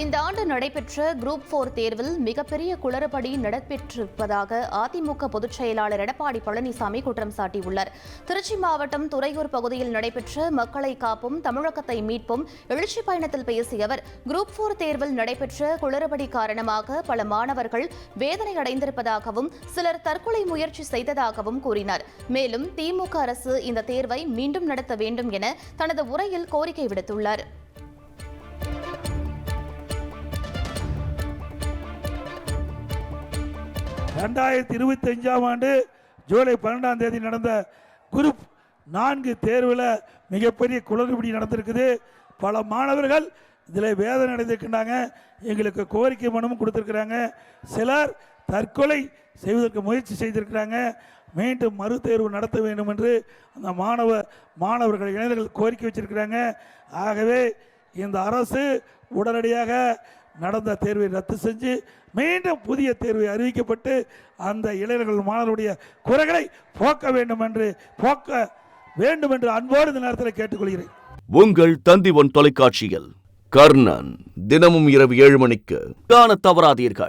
இந்த ஆண்டு நடைபெற்ற குரூப் 4 தேர்வில் மிகப்பெரிய குளறுபடி நடைபெற்றிருப்பதாக அதிமுக பொதுச் செயலாளர் எடப்பாடி பழனிசாமி குற்றம் சாட்டியுள்ளார். திருச்சி மாவட்டம் துறையூர் பகுதியில் நடைபெற்ற மக்களை காப்போம் தமிழகத்தை மீட்போம் எழுச்சி பயணத்தில் பேசிய அவர், குரூப் 4 தேர்வில் நடைபெற்ற குளறுபடி காரணமாக பல மாணவர்கள் வேதனை அடைந்திருப்பதாகவும் சிலர் தற்கொலை முயற்சி செய்ததாகவும் கூறினார். மேலும் திமுக அரசு இந்த தேர்வை மீண்டும் நடத்த வேண்டும் என தனது உரையில் கோரிக்கை விடுத்துள்ளார். ஆண்டு ஜூலை 12ஆம் தேதி நடந்த குரூப் 4 தேர்வில் மிகப்பெரிய குளறுபடி நடந்திருக்குது. பல மாணவர்கள் இதில் வேதனை அடைந்திருக்கிறாங்க. எங்களுக்கு கோரிக்கை மனுவும் கொடுத்திருக்கிறாங்க. சிலர் தற்கொலை செய்வதற்கு முயற்சி செய்திருக்கிறாங்க. மீண்டும் மறு தேர்வு நடத்த வேண்டும் என்று அந்த மாணவர்கள் இளைஞர்கள் கோரிக்கை வச்சிருக்கிறாங்க. ஆகவே இந்த அரசு உடனடியாக நடந்த தேர்வை ரத்து செஞ்சு மீண்டும் புதிய தேர்வை அறிவிக்கப்பட்டு அந்த இளைஞர்கள் மாணவருடைய குறைகளை போக்க வேண்டும் என்று அன்போடு இந்த நேரத்தில் கேட்டுக்கொள்கிறேன். உங்கள் தந்தி ஒன் தொலைக்காட்சியில் கர்ணன் தினமும் இரவு 7 மணிக்கு காண தவறாதீர்கள்.